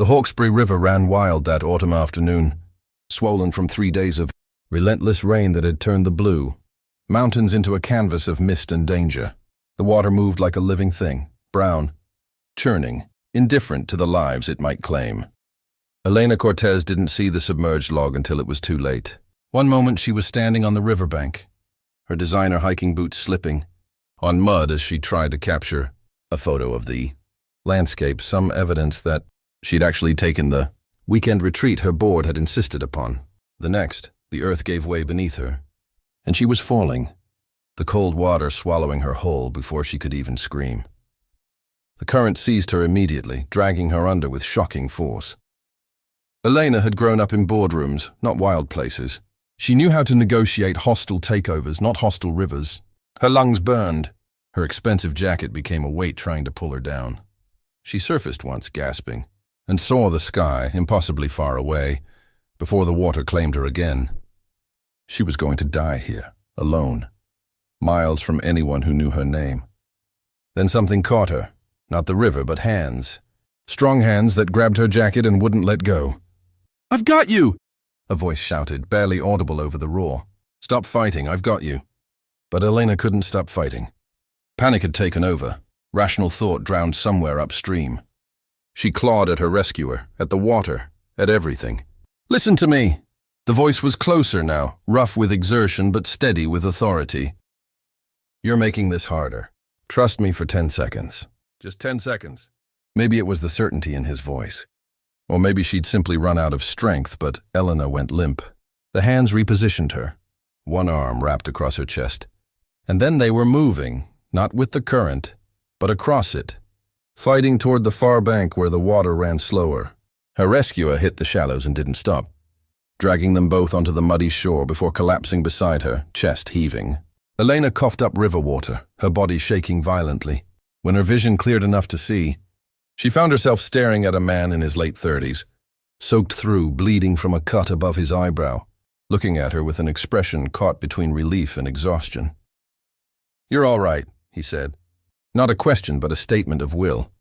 The Hawkesbury River ran wild that autumn afternoon, swollen from 3 days of relentless rain that had turned the blue mountains into a canvas of mist and danger. The water moved like a living thing, brown, churning, indifferent to the lives it might claim. Elena Cortez didn't see the submerged log until it was too late. One moment she was standing on the riverbank, her designer hiking boots slipping on mud as she tried to capture a photo of the landscape, some evidence that she'd actually taken the weekend retreat her board had insisted upon. The next, the earth gave way beneath her, and she was falling, the cold water swallowing her whole before she could even scream. The current seized her immediately, dragging her under with shocking force. Elena had grown up in boardrooms, not wild places. She knew how to negotiate hostile takeovers, not hostile rivers. Her lungs burned. Her expensive jacket became a weight trying to pull her down. She surfaced once, gasping, and saw the sky, impossibly far away, before the water claimed her again. She was going to die here, alone, miles from anyone who knew her name. Then something caught her, not the river, but hands. Strong hands that grabbed her jacket and wouldn't let go. "I've got you!" a voice shouted, barely audible over the roar. "Stop fighting, I've got you." But Elena couldn't stop fighting. Panic had taken over. Rational thought drowned somewhere upstream. She clawed at her rescuer, at the water, at everything. "Listen to me!" The voice was closer now, rough with exertion but steady with authority. "You're making this harder. Trust me for 10 seconds. Just 10 seconds. Maybe it was the certainty in his voice. Or maybe she'd simply run out of strength, but Elena went limp. The hands repositioned her, one arm wrapped across her chest. And then they were moving, not with the current, but across it, fighting toward the far bank where the water ran slower. Her rescuer hit the shallows and didn't stop, dragging them both onto the muddy shore before collapsing beside her, chest heaving. Elena coughed up river water, her body shaking violently. When her vision cleared enough to see, she found herself staring at a man in his late 30s, soaked through, bleeding from a cut above his eyebrow, looking at her with an expression caught between relief and exhaustion. "You're all right," he said. Not a question, but a statement of will,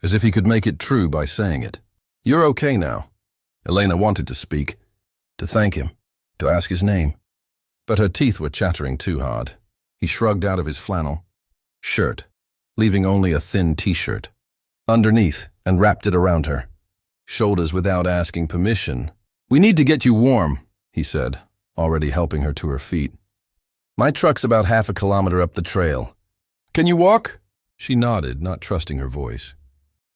as if he could make it true by saying it. "You're okay now." Elena wanted to speak, to thank him, to ask his name. But her teeth were chattering too hard. He shrugged out of his flannel shirt, leaving only a thin t-shirt underneath, and wrapped it around her shoulders without asking permission. "We need to get you warm," he said, already helping her to her feet. "My truck's about half a kilometer up the trail. Can you walk?" She nodded, not trusting her voice.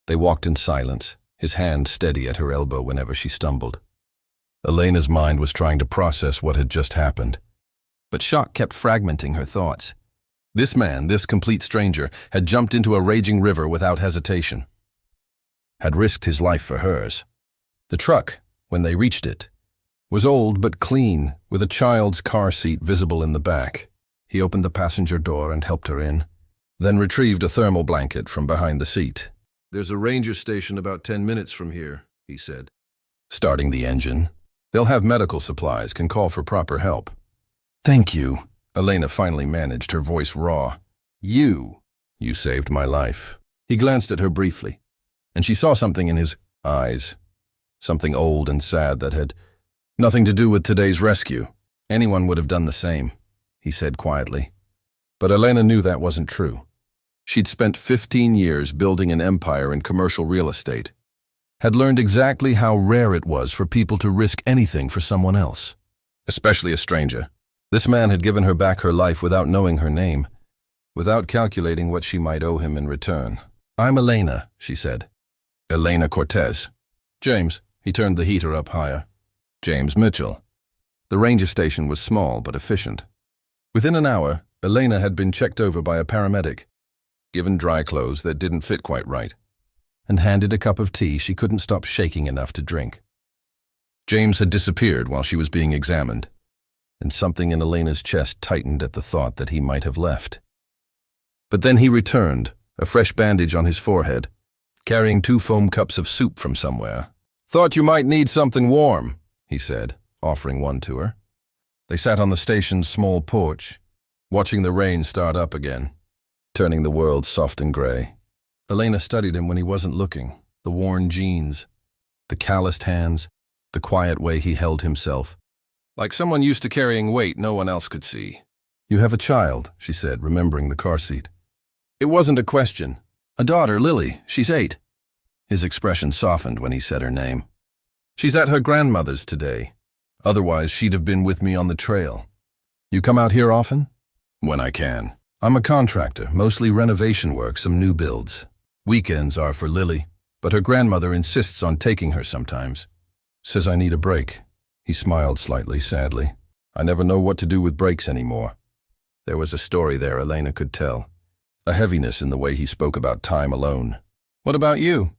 They walked in silence, his hand steady at her elbow whenever she stumbled. Elena's mind was trying to process what had just happened, but shock kept fragmenting her thoughts. This man, this complete stranger, had jumped into a raging river without hesitation, had risked his life for hers. The truck, when they reached it, was old but clean, with a child's car seat visible in the back. He opened the passenger door and helped her in, then retrieved a thermal blanket from behind the seat. "There's a ranger station about 10 minutes from here," he said, starting the engine. "They'll have medical supplies, can call for proper help." "Thank you," Elena finally managed, her voice raw. You saved my life." He glanced at her briefly, and she saw something in his eyes, something old and sad that had nothing to do with today's rescue. "Anyone would have done the same," he said quietly. But Elena knew that wasn't true. She'd spent 15 years building an empire in commercial real estate, had learned exactly how rare it was for people to risk anything for someone else, especially a stranger. This man had given her back her life without knowing her name, without calculating what she might owe him in return. "I'm Elena," she said. "Elena Cortez." "James." He turned the heater up higher. "James Mitchell." The ranger station was small but efficient. Within an hour, Elena had been checked over by a paramedic, given dry clothes that didn't fit quite right, and handed a cup of tea she couldn't stop shaking enough to drink. James had disappeared while she was being examined, and something in Elena's chest tightened at the thought that he might have left. But then he returned, a fresh bandage on his forehead, carrying 2 foam cups of soup from somewhere. "Thought you might need something warm," he said, offering one to her. They sat on the station's small porch, watching the rain start up again, turning the world soft and gray. Elena studied him when he wasn't looking, the worn jeans, The calloused hands, the quiet way he held himself. Like someone used to carrying weight no one else could see. "You have a child," she said, remembering the car seat. It wasn't a question. "A daughter, Lily. She's 8. His expression softened when he said her name. "She's at her grandmother's today. Otherwise, she'd have been with me on the trail." "You come out here often?" "When I can. I'm a contractor, mostly renovation work, some new builds. Weekends are for Lily, but her grandmother insists on taking her sometimes. Says I need a break." He smiled slightly, sadly. "I never know what to do with breaks anymore." There was a story there Elena could tell, a heaviness in the way he spoke about time alone. "What about you?"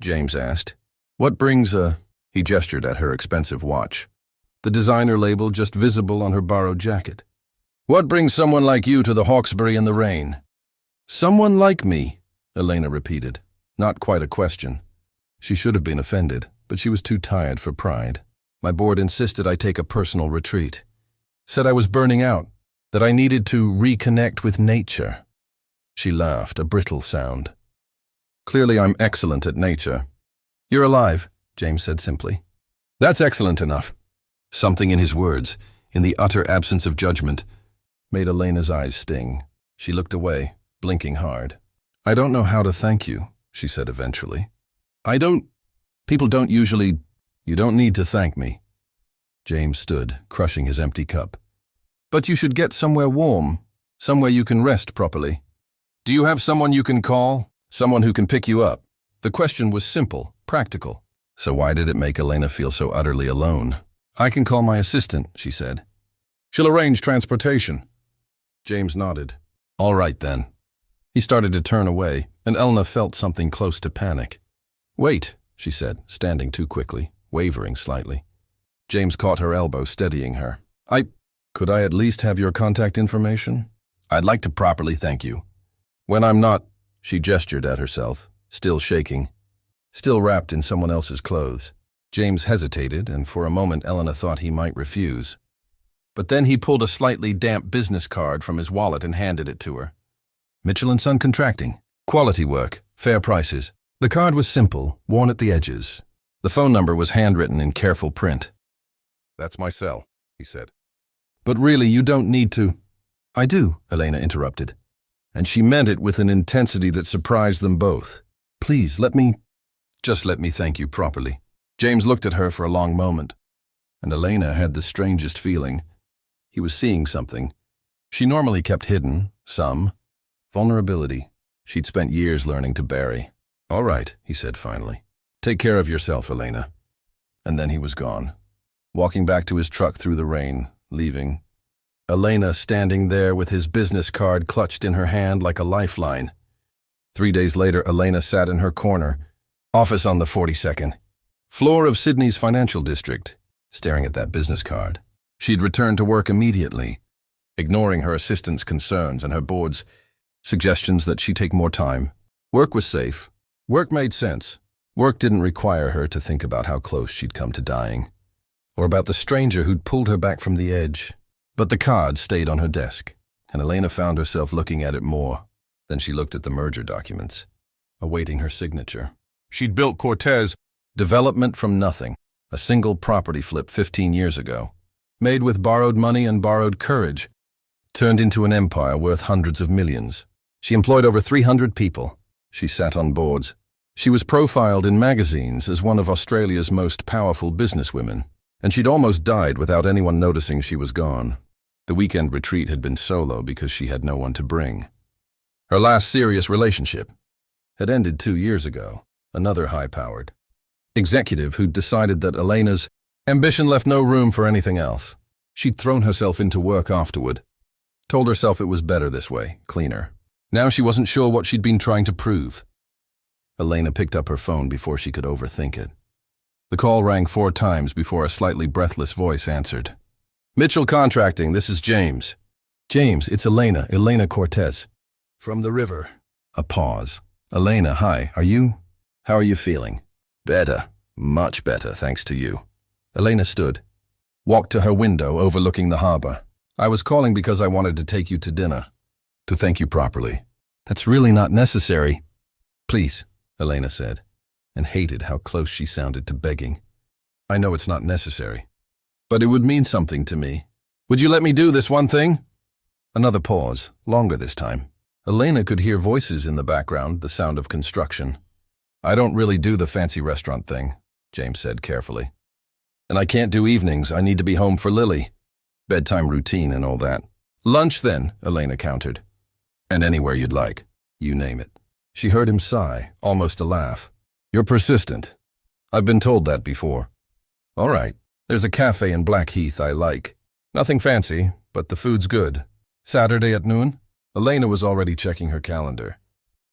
James asked. "What brings a—" He gestured at her expensive watch, the designer label just visible on her borrowed jacket. "What brings someone like you to the Hawkesbury in the rain?" "Someone like me," Elena repeated. Not quite a question. She should have been offended, but she was too tired for pride. "My board insisted I take a personal retreat. Said I was burning out, that I needed to reconnect with nature." She laughed, a brittle sound. "Clearly I'm excellent at nature." "You're alive," James said simply. "That's excellent enough." Something in his words, in the utter absence of judgment, made Elena's eyes sting. She looked away, blinking hard. "I don't know how to thank you," she said eventually. People don't usually— "You don't need to thank me." James stood, crushing his empty cup. "But you should get somewhere warm, somewhere you can rest properly. Do you have someone you can call? Someone who can pick you up?" The question was simple, practical. So why did it make Elena feel so utterly alone? "I can call my assistant," she said. "She'll arrange transportation." James nodded. "All right, then." He started to turn away, and Elena felt something close to panic. "Wait," she said, standing too quickly, wavering slightly. James caught her elbow, steadying her. Could I at least have your contact information? I'd like to properly thank you. When I'm not—" She gestured at herself, still shaking, still wrapped in someone else's clothes. James hesitated, and for a moment Elena thought he might refuse. But then he pulled a slightly damp business card from his wallet and handed it to her. "Mitchell & Son Contracting. Quality work. Fair prices." The card was simple, worn at the edges. The phone number was handwritten in careful print. "That's my cell," he said. "But really, you don't need to—" "I do," Elena interrupted, and she meant it with an intensity that surprised them both. "Please, just let me thank you properly." James looked at her for a long moment, and Elena had the strangest feeling. He was seeing something she normally kept hidden, some vulnerability she'd spent years learning to bury. "All right," he said finally. "Take care of yourself, Elena." And then he was gone, walking back to his truck through the rain, leaving Elena standing there with his business card clutched in her hand like a lifeline. 3 days later, Elena sat in her corner, office on the 42nd floor of Sydney's financial district, staring at that business card. She'd returned to work immediately, ignoring her assistant's concerns and her board's suggestions that she take more time. Work was safe. Work made sense. Work didn't require her to think about how close she'd come to dying, or about the stranger who'd pulled her back from the edge. But the card stayed on her desk, and Elena found herself looking at it more. Then she looked at the merger documents, awaiting her signature. She'd built Cortez, development from nothing, a single property flip 15 years ago, made with borrowed money and borrowed courage, turned into an empire worth hundreds of millions. She employed over 300 people. She sat on boards. She was profiled in magazines as one of Australia's most powerful businesswomen, and she'd almost died without anyone noticing she was gone. The weekend retreat had been solo because she had no one to bring. Her last serious relationship had ended 2 years ago, another high-powered executive who'd decided that Elena's ambition left no room for anything else. She'd thrown herself into work afterward, told herself it was better this way, cleaner. Now she wasn't sure what she'd been trying to prove. Elena picked up her phone before she could overthink it. The call rang 4 times before a slightly breathless voice answered. "Mitchell Contracting, this is James." "James, it's Elena Cortez. From the river." A pause. "Elena, hi, how are you feeling?" "Better, much better, thanks to you." Elena stood, walked to her window overlooking the harbor. "I was calling because I wanted to take you to dinner, to thank you properly." "That's really not necessary." "Please," Elena said, and hated how close she sounded to begging. I know it's not necessary, but it would mean something to me. Would you let me do this one thing? Another pause, longer this time. Elena could hear voices in the background, the sound of construction. I don't really do the fancy restaurant thing, James said carefully. And I can't do evenings. I need to be home for Lily. Bedtime routine and all that. Lunch then, Elena countered. And anywhere you'd like. You name it. She heard him sigh, almost a laugh. You're persistent. I've been told that before. All right. There's a cafe in Blackheath I like. Nothing fancy, but the food's good. Saturday at noon? Elena was already checking her calendar.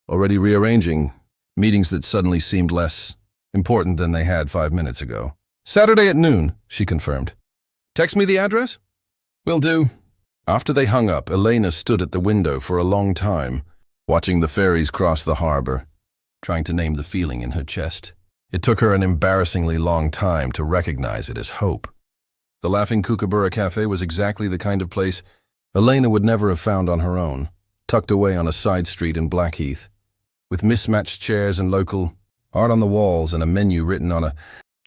Already rearranging meetings that suddenly seemed less important than they had 5 minutes ago. Saturday at noon, she confirmed. Text me the address? Will do. After they hung up, Elena stood at the window for a long time, watching the ferries cross the harbor, trying to name the feeling in her chest. It took her an embarrassingly long time to recognize it as hope. The Laughing Kookaburra Cafe was exactly the kind of place Elena would never have found on her own, tucked away on a side street in Blackheath, with mismatched chairs and local art on the walls and a menu written on a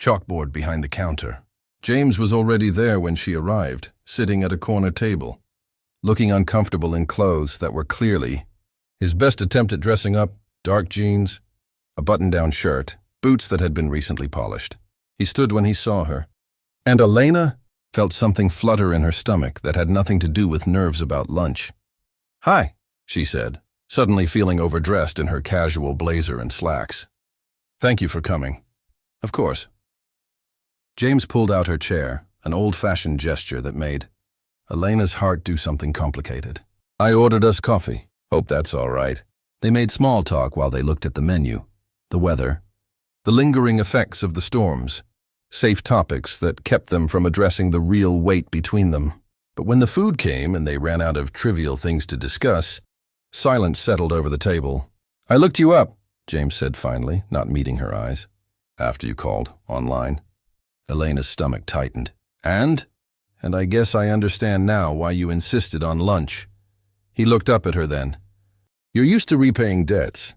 chalkboard behind the counter. James was already there when she arrived, sitting at a corner table, looking uncomfortable in clothes that were clearly his best attempt at dressing up: dark jeans, a button-down shirt, boots that had been recently polished. He stood when he saw her, and Elena felt something flutter in her stomach that had nothing to do with nerves about lunch. Hi, she said, suddenly feeling overdressed in her casual blazer and slacks. Thank you for coming. Of course. James pulled out her chair, an old-fashioned gesture that made Elena's heart do something complicated. I ordered us coffee. Hope that's all right. They made small talk while they looked at the menu, the weather, the lingering effects of the storms, safe topics that kept them from addressing the real weight between them. But when the food came and they ran out of trivial things to discuss, silence settled over the table. I looked you up, James said finally, not meeting her eyes. After you called, online. Elena's stomach tightened. And I guess I understand now why you insisted on lunch. He looked up at her then. You're used to repaying debts.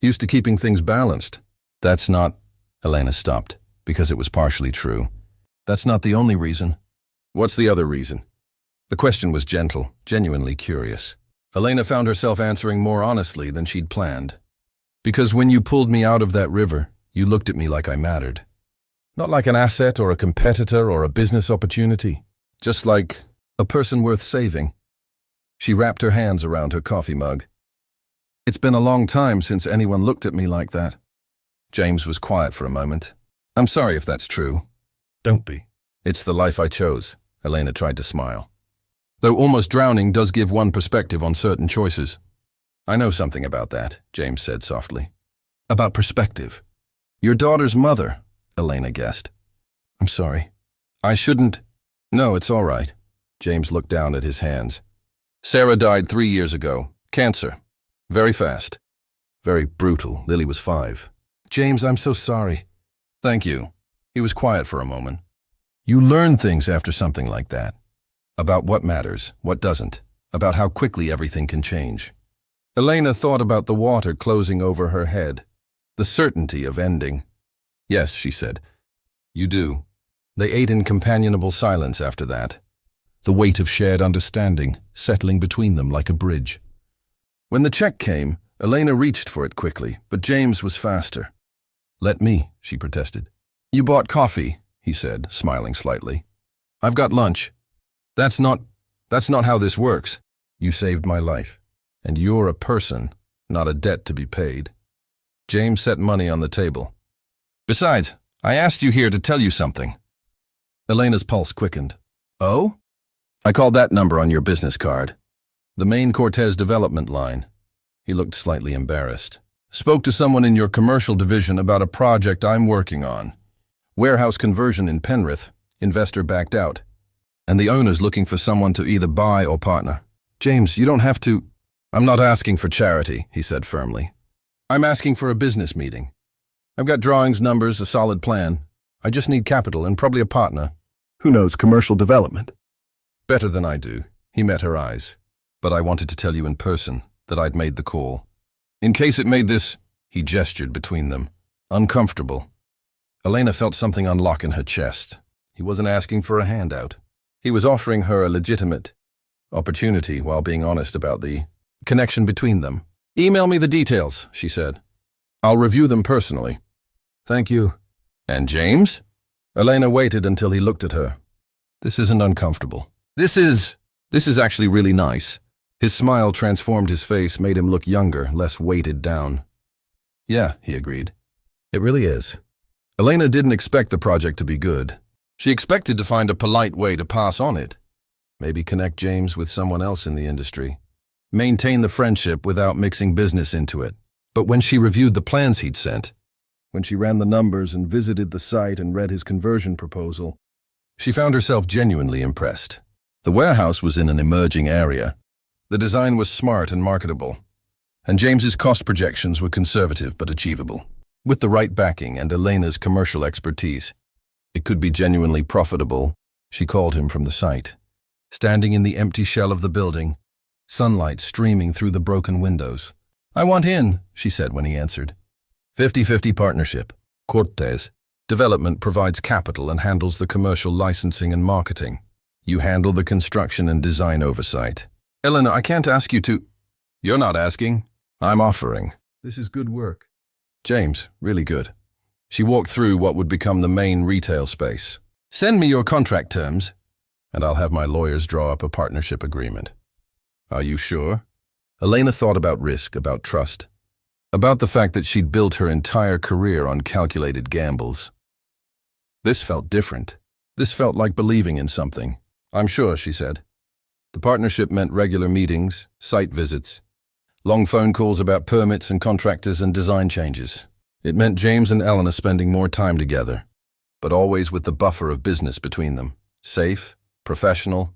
Used to keeping things balanced. That's not... Elena stopped, because it was partially true. That's not the only reason. What's the other reason? The question was gentle, genuinely curious. Elena found herself answering more honestly than she'd planned. Because when you pulled me out of that river, you looked at me like I mattered. Not like an asset or a competitor or a business opportunity. Just like a person worth saving. She wrapped her hands around her coffee mug. It's been a long time since anyone looked at me like that. James was quiet for a moment. I'm sorry if that's true. Don't be. It's the life I chose, Elena tried to smile. Though almost drowning does give one perspective on certain choices. I know something about that, James said softly. About perspective. Your daughter's mother, Elena guessed. I'm sorry. I shouldn't... No, it's all right. James looked down at his hands. Sarah died 3 years ago. Cancer. Very fast. Very brutal. Lily was 5. James, I'm so sorry. Thank you. He was quiet for a moment. You learn things after something like that. About what matters, what doesn't. About how quickly everything can change. Elena thought about the water closing over her head. The certainty of ending. Yes, she said. You do. They ate in companionable silence after that. The weight of shared understanding settling between them like a bridge. When the check came, Elena reached for it quickly, but James was faster. Let me, she protested. You bought coffee, he said, smiling slightly. I've got lunch. That's not how this works. You saved my life. And you're a person, not a debt to be paid. James set money on the table. Besides, I asked you here to tell you something. Elena's pulse quickened. Oh? I called that number on your business card. The main Cortez development line. He looked slightly embarrassed. Spoke to someone in your commercial division about a project I'm working on. Warehouse conversion in Penrith. Investor backed out. And the owner's looking for someone to either buy or partner. James, you don't have to... I'm not asking for charity, he said firmly. I'm asking for a business meeting. I've got drawings, numbers, a solid plan. I just need capital and probably a partner. Who knows commercial development? Better than I do. He met her eyes. But I wanted to tell you in person that I'd made the call. In case it made this, he gestured between them, uncomfortable. Elena felt something unlock in her chest. He wasn't asking for a handout. He was offering her a legitimate opportunity while being honest about the connection between them. "Email me the details," she said. "I'll review them personally." "Thank you." "And James?" Elena waited until he looked at her. "This isn't uncomfortable. This is actually really nice." His smile transformed his face, made him look younger, less weighted down. "Yeah," he agreed. "It really is." Elena didn't expect the project to be good. She expected to find a polite way to pass on it. Maybe connect James with someone else in the industry. Maintain the friendship without mixing business into it. But when she reviewed the plans he'd sent, when she ran the numbers and visited the site and read his conversion proposal, she found herself genuinely impressed. The warehouse was in an emerging area. The design was smart and marketable, and James's cost projections were conservative but achievable. With the right backing and Elena's commercial expertise, it could be genuinely profitable. She called him from the site. Standing in the empty shell of the building, sunlight streaming through the broken windows. "I want in," she said when he answered. 50-50 partnership. Cortez. Development provides capital and handles the commercial licensing and marketing. You handle the construction and design oversight. "Elena, I can't ask you to—" "You're not asking. I'm offering. This is good work." "James, really good." She walked through what would become the main retail space. "Send me your contract terms, and I'll have my lawyers draw up a partnership agreement." "Are you sure?" Elena thought about risk, about trust, about the fact that she'd built her entire career on calculated gambles. This felt different. This felt like believing in something. "I'm sure," she said. The partnership meant regular meetings, site visits, long phone calls about permits and contractors and design changes. It meant James and Elena spending more time together, but always with the buffer of business between them. Safe, professional,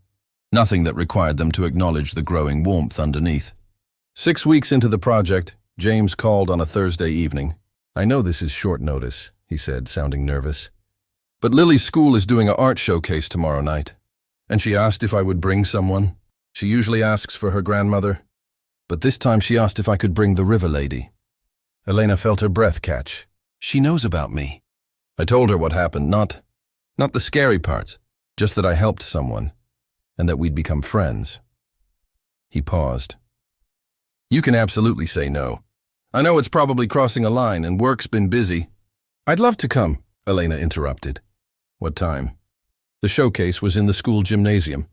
nothing that required them to acknowledge the growing warmth underneath. 6 weeks into the project, James called on a Thursday evening. "I know this is short notice," he said, sounding nervous, "but Lily's school is doing an art showcase tomorrow night, and she asked if I would bring someone. She usually asks for her grandmother, but this time she asked if I could bring the river lady." Elena felt her breath catch. "She knows about me." I told her what happened, not the scary parts, just that I helped someone, and that we'd become friends. He paused. "You can absolutely say no. I know it's probably crossing a line and work's been busy." "I'd love to come," Elena interrupted. "What time?" The showcase was in the school gymnasium.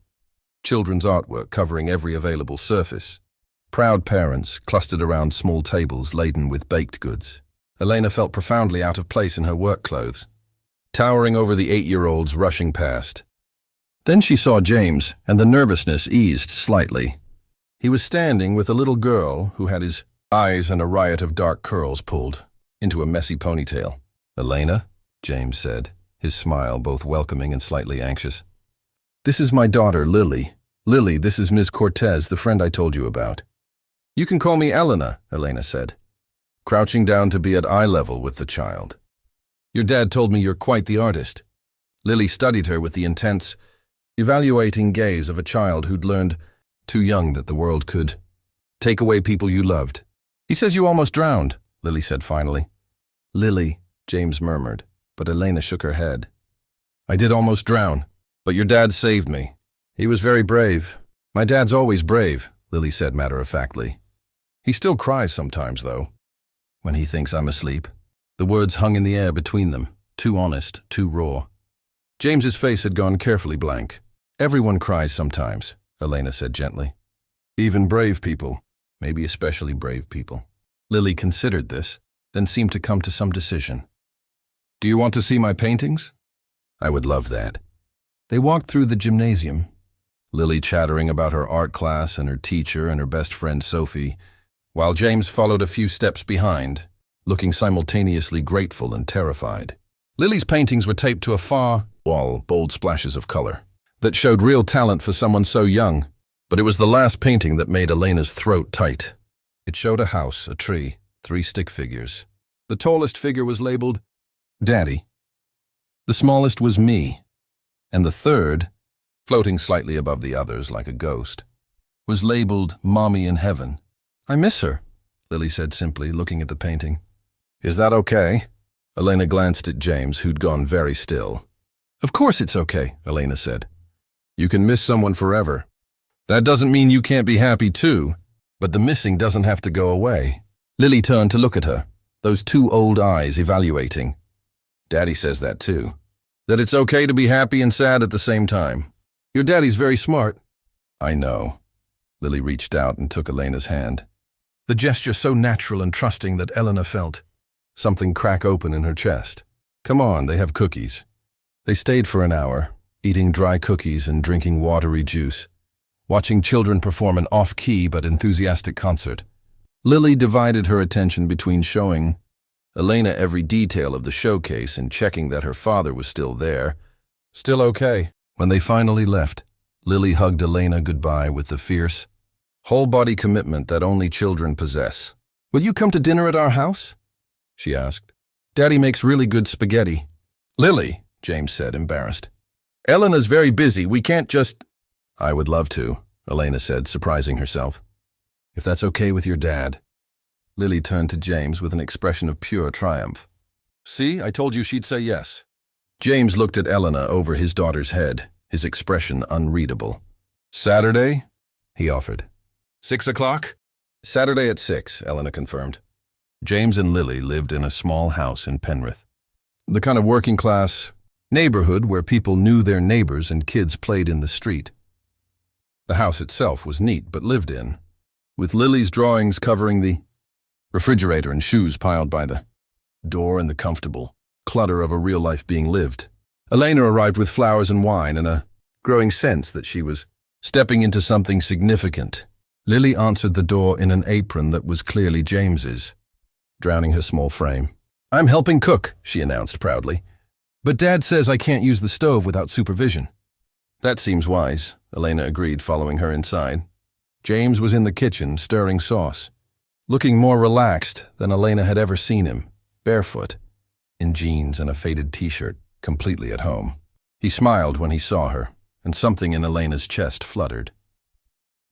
Children's artwork covering every available surface. Proud parents clustered around small tables laden with baked goods. Elena felt profoundly out of place in her work clothes, towering over the 8-year-olds rushing past. Then she saw James, and the nervousness eased slightly. He was standing with a little girl who had his eyes and a riot of dark curls pulled into a messy ponytail. "Elena?" James said, his smile both welcoming and slightly anxious. "This is my daughter, Lily. Lily, this is Ms. Cortez, the friend I told you about." "You can call me Elena," Elena said, crouching down to be at eye level with the child. "Your dad told me you're quite the artist." Lily studied her with the intense, evaluating gaze of a child who'd learned too young that the world could take away people you loved. "He says you almost drowned," Lily said finally. "Lily," James murmured, but Elena shook her head. "I did almost drown, but your dad saved me. He was very brave." "My dad's always brave," Lily said matter-of-factly. "He still cries sometimes, though, when he thinks I'm asleep." The words hung in the air between them, too honest, too raw. James's face had gone carefully blank. "Everyone cries sometimes," Elena said gently. "Even brave people, maybe especially brave people." Lily considered this, then seemed to come to some decision. "Do you want to see my paintings?" "I would love that." They walked through the gymnasium, Lily chattering about her art class and her teacher and her best friend Sophie, while James followed a few steps behind, looking simultaneously grateful and terrified. Lily's paintings were taped to a far wall, bold splashes of color, that showed real talent for someone so young, but it was the last painting that made Elena's throat tight. It showed a house, a tree, 3 stick figures. The tallest figure was labeled Daddy. The smallest was me, and the third, floating slightly above the others like a ghost, was labeled Mommy in Heaven. "I miss her," Lily said simply, looking at the painting. "Is that okay?" Elena glanced at James, who'd gone very still. Of course it's okay, Elena said. You can miss someone forever. That doesn't mean you can't be happy too, but the missing doesn't have to go away. Lily turned to look at her, those two old eyes evaluating. Daddy says that too. That it's okay to be happy and sad at the same time. Your daddy's very smart. I know. Lily reached out and took Elena's hand. The gesture so natural and trusting that Elena felt something crack open in her chest. Come on, they have cookies. They stayed for an hour, eating dry cookies and drinking watery juice, watching children perform an off-key but enthusiastic concert. Lily divided her attention between showing Elena every detail of the showcase and checking that her father was still there. Still okay. When they finally left, Lily hugged Elena goodbye with the fierce, whole-body commitment that only children possess. Will you come to dinner at our house? She asked. Daddy makes really good spaghetti. Lily, James said, embarrassed. Elena's very busy. We can't just... I would love to, Elena said, surprising herself. If that's okay with your dad. Lily turned to James with an expression of pure triumph. See, I told you she'd say yes. James looked at Elena over his daughter's head, his expression unreadable. Saturday? He offered. 6 o'clock? Saturday at 6, Elena confirmed. James and Lily lived in a small house in Penrith. The kind of working-class neighborhood where people knew their neighbors and kids played in the street. The house itself was neat but lived in, with Lily's drawings covering the refrigerator and shoes piled by the door and the comfortable clutter of a real life being lived. Elena arrived with flowers and wine and a growing sense that she was stepping into something significant. Lily answered the door in an apron that was clearly James's, drowning her small frame. I'm helping cook, she announced proudly. But Dad says I can't use the stove without supervision. That seems wise, Elena agreed, following her inside. James was in the kitchen, stirring sauce, looking more relaxed than Elena had ever seen him, barefoot, in jeans and a faded t-shirt, completely at home. He smiled when he saw her, and something in Elena's chest fluttered.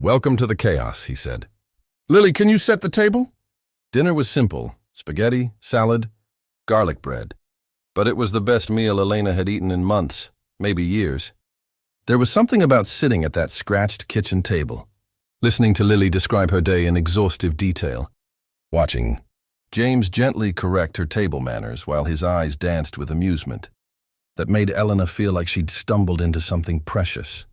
Welcome to the chaos, he said. Lily, can you set the table? Dinner was simple, spaghetti, salad, garlic bread. But it was the best meal Elena had eaten in months, maybe years. There was something about sitting at that scratched kitchen table, listening to Lily describe her day in exhaustive detail, watching James gently correct her table manners while his eyes danced with amusement, that made Elena feel like she'd stumbled into something precious.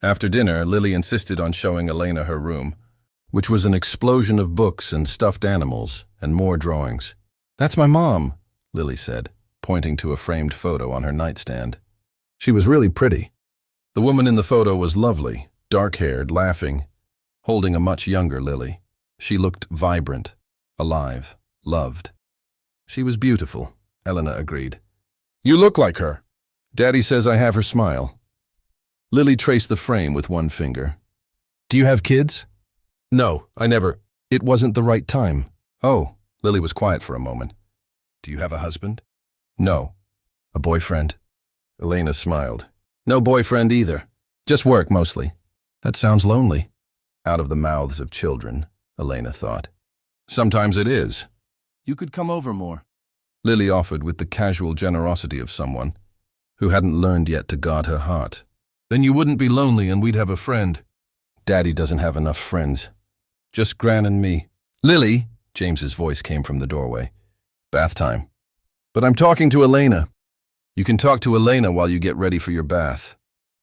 After dinner, Lily insisted on showing Elena her room, which was an explosion of books and stuffed animals and more drawings. That's my mom, Lily said, pointing to a framed photo on her nightstand. She was really pretty. The woman in the photo was lovely, dark-haired, laughing, holding a much younger Lily. She looked vibrant, alive, loved. She was beautiful, Elena agreed. You look like her. Daddy says I have her smile. Lily traced the frame with one finger. Do you have kids? No, I never. It wasn't the right time. Oh, Lily was quiet for a moment. Do you have a husband? No. A boyfriend? Elena smiled. No boyfriend either. Just work mostly. That sounds lonely. Out of the mouths of children, Elena thought. Sometimes it is. You could come over more. Lily offered with the casual generosity of someone who hadn't learned yet to guard her heart. Then you wouldn't be lonely and we'd have a friend. Daddy doesn't have enough friends. Just Gran and me. Lily, James's voice came from the doorway. Bath time. But I'm talking to Elena. You can talk to Elena while you get ready for your bath.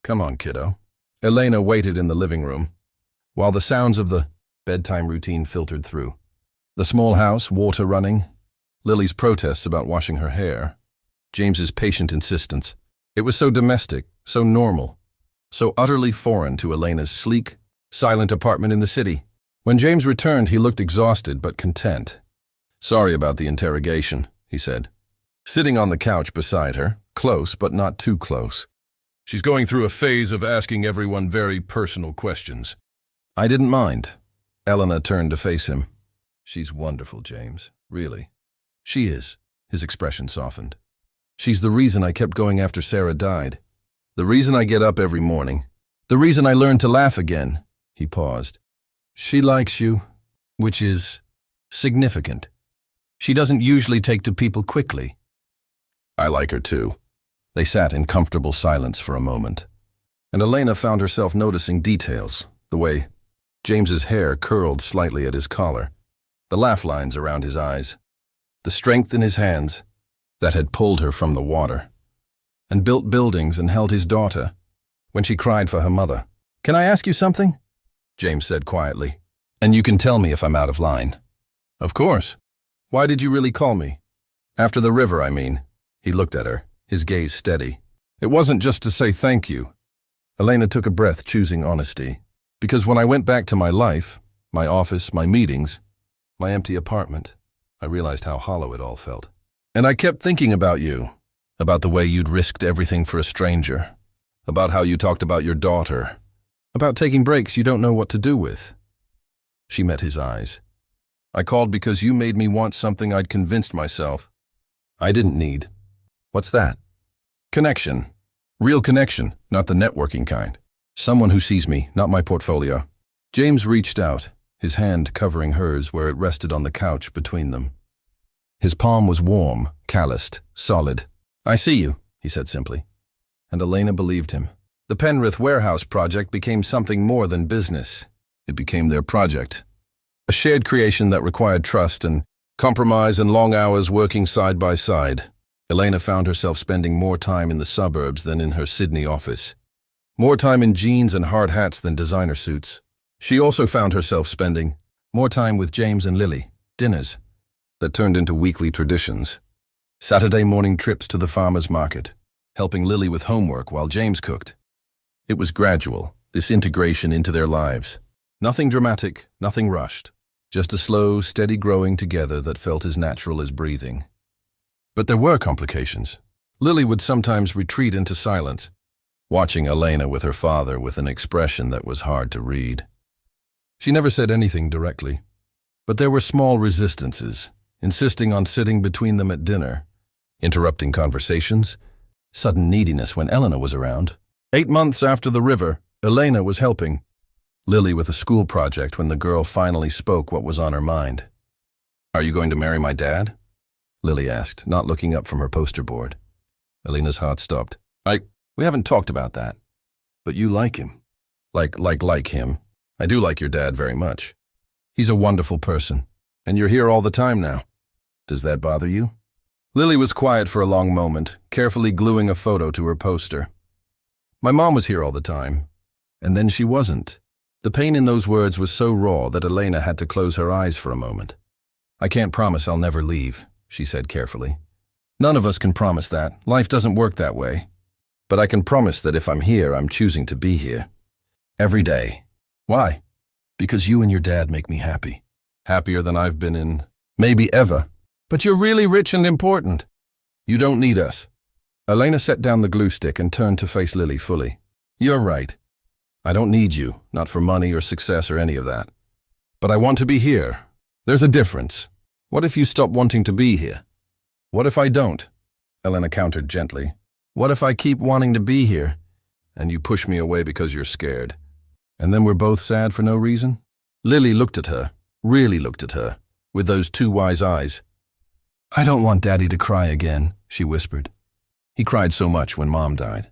Come on, kiddo. Elena waited in the living room, while the sounds of the bedtime routine filtered through. The small house, water running, Lily's protests about washing her hair, James's patient insistence. It was so domestic, so normal, so utterly foreign to Elena's sleek, silent apartment in the city. When James returned, he looked exhausted but content. Sorry about the interrogation, he said, sitting on the couch beside her, close but not too close. She's going through a phase of asking everyone very personal questions. I didn't mind. Elena turned to face him. She's wonderful, James, really. She is, his expression softened. She's the reason I kept going after Sarah died. The reason I get up every morning. The reason I learned to laugh again. He paused. She likes you, which is significant. She doesn't usually take to people quickly. I like her too. They sat in comfortable silence for a moment, and Elena found herself noticing details, the way James's hair curled slightly at his collar, the laugh lines around his eyes, the strength in his hands that had pulled her from the water, and built buildings and held his daughter when she cried for her mother. "Can I ask you something?" James said quietly. "And you can tell me if I'm out of line." "Of course. Why did you really call me?" "After the river, I mean." He looked at her, his gaze steady. "It wasn't just to say thank you." Elena took a breath, choosing honesty. "Because when I went back to my life, my office, my meetings, my empty apartment, I realized how hollow it all felt. And I kept thinking about you, about the way you'd risked everything for a stranger, about how you talked about your daughter, about taking breaks you don't know what to do with." She met his eyes. "I called because you made me want something I'd convinced myself I didn't need." "What's that?" "Connection. Real connection, not the networking kind. Someone who sees me, not my portfolio." James reached out, his hand covering hers where it rested on the couch between them. His palm was warm, calloused, solid. "I see you," he said simply. And Elena believed him. The Penrith warehouse project became something more than business. It became their project. A shared creation that required trust and compromise and long hours working side by side. Elena found herself spending more time in the suburbs than in her Sydney office. More time in jeans and hard hats than designer suits. She also found herself spending more time with James and Lily, dinners that turned into weekly traditions. Saturday morning trips to the farmer's market, helping Lily with homework while James cooked. It was gradual, this integration into their lives. Nothing dramatic, nothing rushed. Just a slow, steady growing together that felt as natural as breathing. But there were complications. Lily would sometimes retreat into silence, watching Elena with her father with an expression that was hard to read. She never said anything directly, but there were small resistances, insisting on sitting between them at dinner, interrupting conversations, sudden neediness when Elena was around. 8 months after the river, Elena was helping Lily with a school project when the girl finally spoke what was on her mind. "Are you going to marry my dad?" Lily asked, not looking up from her poster board. Elena's heart stopped. We haven't talked about that. But you like him. Like him. I do like your dad very much. He's a wonderful person. And you're here all the time now. Does that bother you?" Lily was quiet for a long moment, carefully gluing a photo to her poster. "My mom was here all the time. And then she wasn't." The pain in those words was so raw that Elena had to close her eyes for a moment. "I can't promise I'll never leave," she said carefully. "None of us can promise that. Life doesn't work that way. But I can promise that if I'm here, I'm choosing to be here. Every day." "Why?" "Because you and your dad make me happy. Happier than I've been in, maybe ever." "But you're really rich and important." "You don't need us." Elena set down the glue stick and turned to face Lily fully. "You're right. I don't need you, not for money or success or any of that. But I want to be here. There's a difference. What if you stop wanting to be here?" "What if I don't?" Elena countered gently. "What if I keep wanting to be here, and you push me away because you're scared? And then we're both sad for no reason?" Lily looked at her, really looked at her, with those two wise eyes. "I don't want Daddy to cry again," she whispered. "He cried so much when Mom died.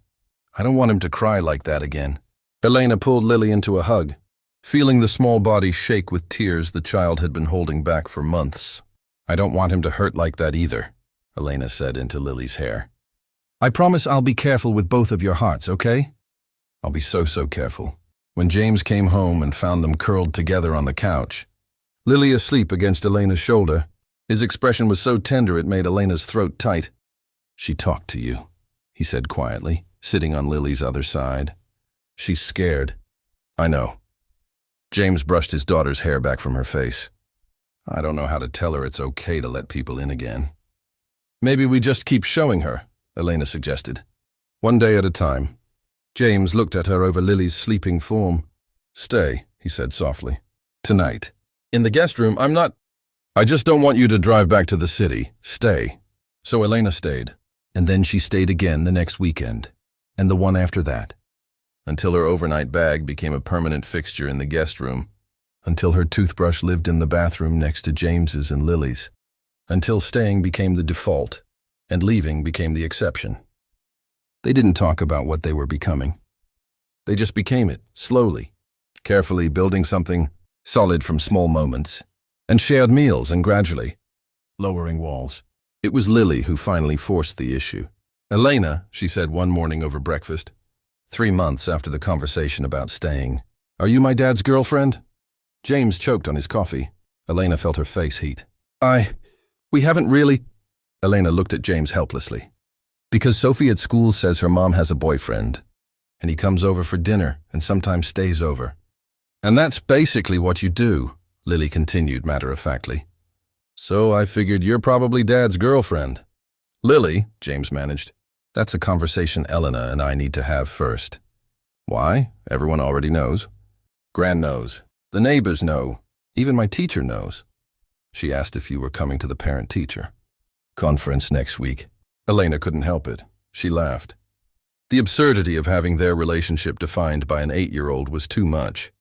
I don't want him to cry like that again." Elena pulled Lily into a hug, feeling the small body shake with tears the child had been holding back for months. "I don't want him to hurt like that either," Elena said into Lily's hair. "I promise I'll be careful with both of your hearts, okay?" "I'll be so careful." When James came home and found them curled together on the couch, Lily asleep against Elena's shoulder, his expression was so tender it made Elena's throat tight. "She talked to you," he said quietly, sitting on Lily's other side. "She's scared." "I know." James brushed his daughter's hair back from her face. "I don't know how to tell her it's okay to let people in again." "Maybe we just keep showing her," Elena suggested. "One day at a time." James looked at her over Lily's sleeping form. "Stay," he said softly. "Tonight. In the guest room, I just don't want you to drive back to the city. Stay." So Elena stayed, and then she stayed again the next weekend, and the one after that, until her overnight bag became a permanent fixture in the guest room, until her toothbrush lived in the bathroom next to James's and Lily's, until staying became the default, and leaving became the exception. They didn't talk about what they were becoming. They just became it, slowly, carefully building something solid from small moments, and shared meals and gradually lowering walls. It was Lily who finally forced the issue. "Elena," she said one morning over breakfast, 3 months after the conversation about staying, "are you my dad's girlfriend?" James choked on his coffee. Elena felt her face heat. We haven't really." Elena looked at James helplessly. "Because Sophie at school says her mom has a boyfriend, and he comes over for dinner and sometimes stays over. And that's basically what you do," Lily continued matter-of-factly. "So I figured you're probably Dad's girlfriend." "Lily," James managed, "that's a conversation Elena and I need to have first." "Why? Everyone already knows." "Gran knows. The neighbors know. Even my teacher knows." She asked if you were coming to the parent-teacher conference next week. Elena couldn't help it. She laughed. The absurdity of having their relationship defined by an 8-year-old was too much.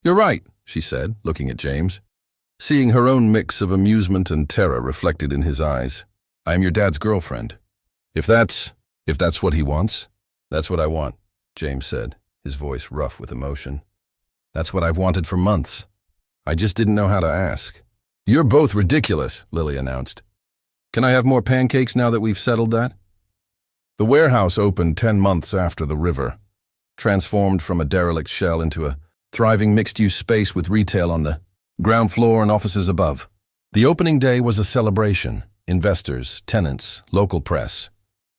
"You're right," she said, looking at James, seeing her own mix of amusement and terror reflected in his eyes. "I am your dad's girlfriend. If that's what he wants, that's what I want," James said, his voice rough with emotion. "That's what I've wanted for months. I just didn't know how to ask." "You're both ridiculous," Lily announced. "Can I have more pancakes now that we've settled that?" The warehouse opened 10 months after the river, transformed from a derelict shell into a thriving mixed-use space with retail on the ground floor and offices above. The opening day was a celebration. Investors, tenants, local press,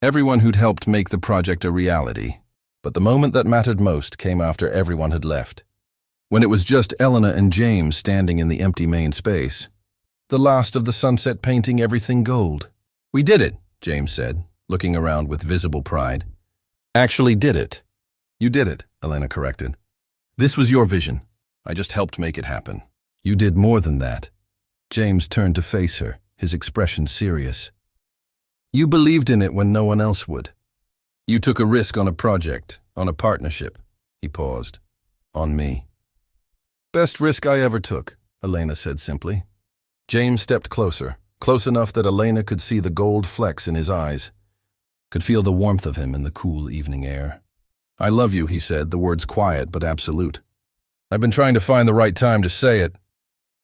everyone who'd helped make the project a reality. But the moment that mattered most came after everyone had left. When it was just Elena and James standing in the empty main space. The last of the sunset painting everything gold. "We did it," James said, looking around with visible pride. "Actually did it." "You did it," Elena corrected. "This was your vision. I just helped make it happen." "You did more than that." James turned to face her, his expression serious. "You believed in it when no one else would. You took a risk on a project, on a partnership." He paused. "On me." "Best risk I ever took," Elena said simply. James stepped closer, close enough that Elena could see the gold flecks in his eyes, could feel the warmth of him in the cool evening air. "I love you," he said, the words quiet but absolute. "I've been trying to find the right time to say it,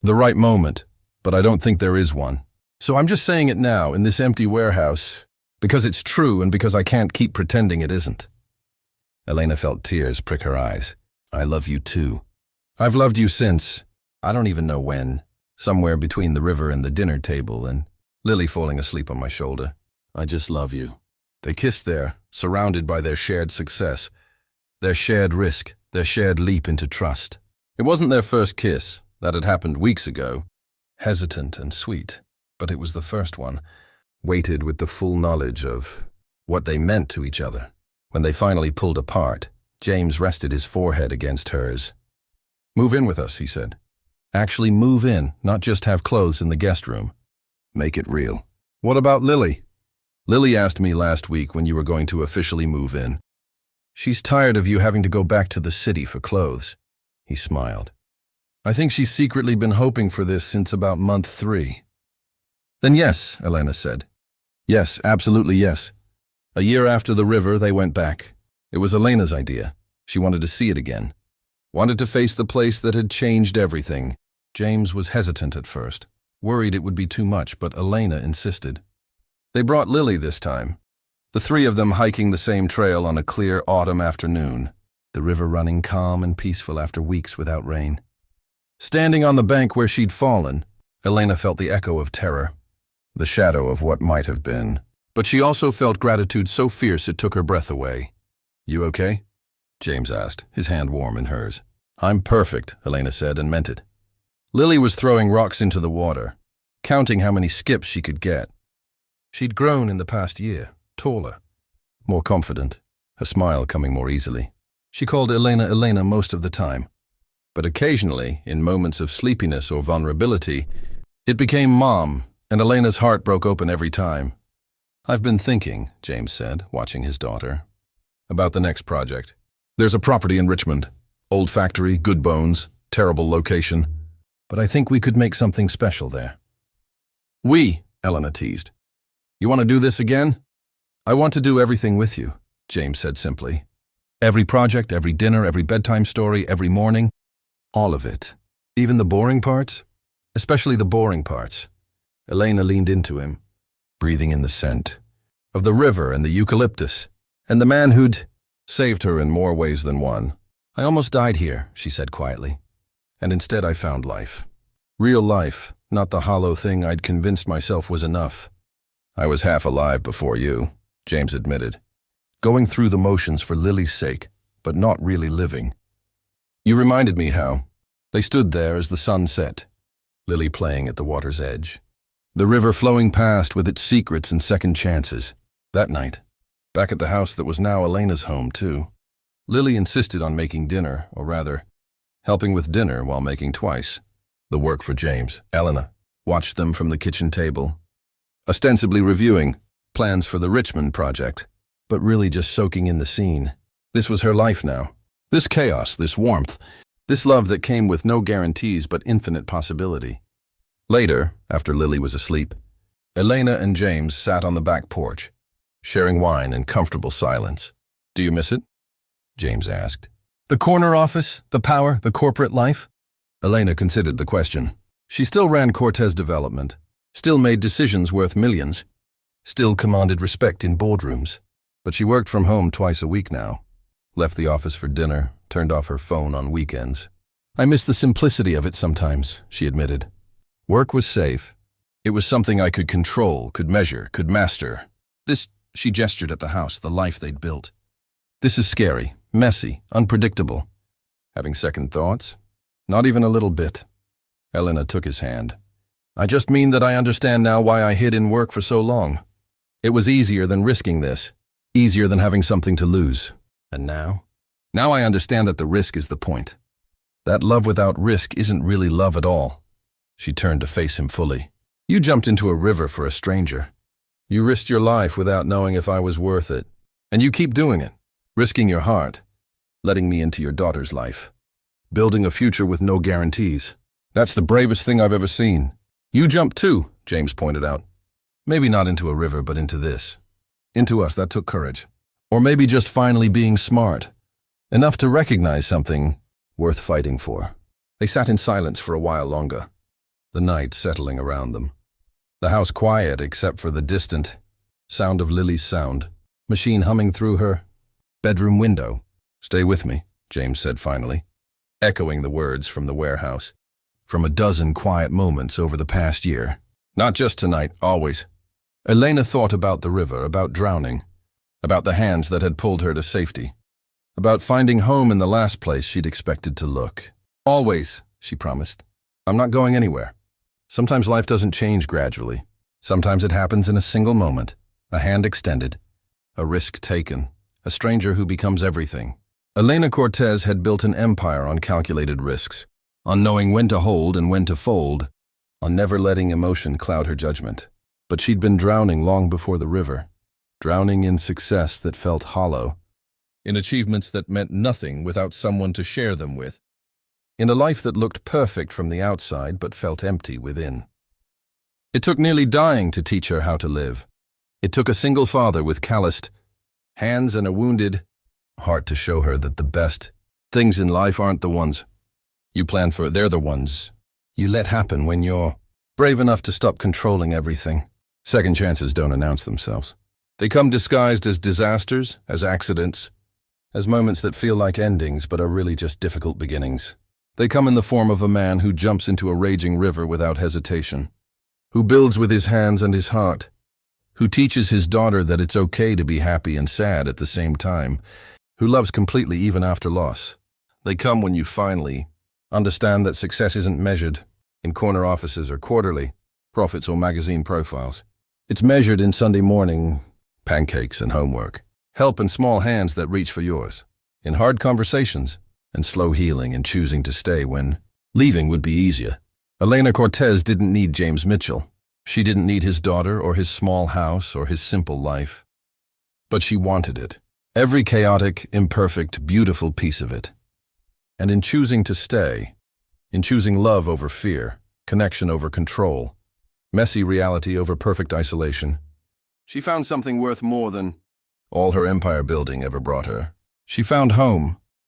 the right moment, but I don't think there is one. So I'm just saying it now, in this empty warehouse, because it's true and because I can't keep pretending it isn't." Elena felt tears prick her eyes. "I love you too. I've loved you since, I don't even know when, somewhere between the river and the dinner table and Lily falling asleep on my shoulder. I just love you." They kissed there, surrounded by their shared success, their shared risk, their shared leap into trust. It wasn't their first kiss. That had happened weeks ago, hesitant and sweet, but it was the first one, weighted with the full knowledge of what they meant to each other. When they finally pulled apart, James rested his forehead against hers. "Move in with us," he said. "Actually move in, not just have clothes in the guest room. Make it real." "What about Lily?" "Lily asked me last week when you were going to officially move in. She's tired of you having to go back to the city for clothes." He smiled. "I think she's secretly been hoping for this since about month 3. "Then yes," Elena said. "Yes, absolutely yes." A year after the river, they went back. It was Elena's idea. She wanted to see it again. Wanted to face the place that had changed everything. James was hesitant at first, worried it would be too much, but Elena insisted. They brought Lily this time. The 3 of them hiking the same trail on a clear autumn afternoon, the river running calm and peaceful after weeks without rain. Standing on the bank where she'd fallen, Elena felt the echo of terror, the shadow of what might have been. But she also felt gratitude so fierce it took her breath away. "You okay?" James asked, his hand warm in hers. "I'm perfect," Elena said, and meant it. Lily was throwing rocks into the water, counting how many skips she could get. She'd grown in the past year, taller, more confident, her smile coming more easily. She called Elena most of the time. But occasionally, in moments of sleepiness or vulnerability, it became Mom, and Elena's heart broke open every time. "I've been thinking," James said, watching his daughter, "about the next project. There's a property in Richmond. Old factory, good bones, terrible location. But I think we could make something special there." "We," Elena teased. You want to do this again? I want to do everything with you, James said simply. Every project, every dinner, every bedtime story, every morning. All of it. Even the boring parts? Especially the boring parts. Elena leaned into him, breathing in the scent of the river and the eucalyptus, and the man who'd saved her in more ways than one. I almost died here, she said quietly. And instead I found life. Real life, not the hollow thing I'd convinced myself was enough. I was half alive before you, James admitted. Going through the motions for Lily's sake, but not really living. You reminded me how. They stood there as the sun set, Lily playing at the water's edge. The river flowing past with its secrets and second chances. That night, back at the house that was now Elena's home, too. Lily insisted on making dinner, or rather, helping with dinner while making twice. The work for James. Elena watched them from the kitchen table, ostensibly reviewing plans for the Richmond project, but really just soaking in the scene. This was her life now. This chaos, this warmth, this love that came with no guarantees but infinite possibility. Later, after Lily was asleep, Elena and James sat on the back porch, sharing wine in comfortable silence. Do you miss it? James asked. The corner office, the power, the corporate life? Elena considered the question. She still ran Cortez Development, still made decisions worth millions, still commanded respect in boardrooms. But she worked from home twice a week now, left the office for dinner, turned off her phone on weekends. I miss the simplicity of it sometimes, she admitted. Work was safe. It was something I could control, could measure, could master. This, she gestured at the house, the life they'd built. This is scary, messy, unpredictable. Having second thoughts? Not even a little bit. Elena took his hand. I just mean that I understand now why I hid in work for so long. It was easier than risking this, easier than having something to lose. And now? Now I understand that the risk is the point. That love without risk isn't really love at all. She turned to face him fully. You jumped into a river for a stranger. You risked your life without knowing if I was worth it. And you keep doing it, risking your heart, letting me into your daughter's life. Building a future with no guarantees. That's the bravest thing I've ever seen. You jumped too, James pointed out. Maybe not into a river, but into this. Into us, that took courage. Or maybe just finally being smart. Enough to recognize something worth fighting for. They sat in silence for a while longer, the night settling around them. The house quiet except for the distant sound of Lily's sound, machine humming through her bedroom window. Stay with me, James said finally, echoing the words from the warehouse, from a dozen quiet moments over the past year. Not just tonight, always. Elena thought about the river, about drowning, about the hands that had pulled her to safety, about finding home in the last place she'd expected to look. Always, she promised. I'm not going anywhere. Sometimes life doesn't change gradually. Sometimes it happens in a single moment, a hand extended, a risk taken, a stranger who becomes everything. Elena Cortez had built an empire on calculated risks, on knowing when to hold and when to fold, on never letting emotion cloud her judgment. But she'd been drowning long before the river, drowning in success that felt hollow, in achievements that meant nothing without someone to share them with, in a life that looked perfect from the outside but felt empty within. It took nearly dying to teach her how to live. It took a single father with calloused hands and a wounded heart to show her that the best things in life aren't the ones you plan for, they're the ones you let happen when you're brave enough to stop controlling everything. Second chances don't announce themselves. They come disguised as disasters, as accidents, as moments that feel like endings but are really just difficult beginnings. They come in the form of a man who jumps into a raging river without hesitation, who builds with his hands and his heart, who teaches his daughter that it's okay to be happy and sad at the same time, who loves completely even after loss. They come when you finally understand that success isn't measured in corner offices or quarterly profits or magazine profiles. It's measured in Sunday morning pancakes and homework, help and small hands that reach for yours, in hard conversations and slow healing and choosing to stay when leaving would be easier. Elena Cortez didn't need James Mitchell. She didn't need his daughter or his small house or his simple life. But she wanted it. Every chaotic, imperfect, beautiful piece of it. And in choosing to stay, in choosing love over fear, connection over control, messy reality over perfect isolation, She found something worth more than all her empire building ever brought her. She found home,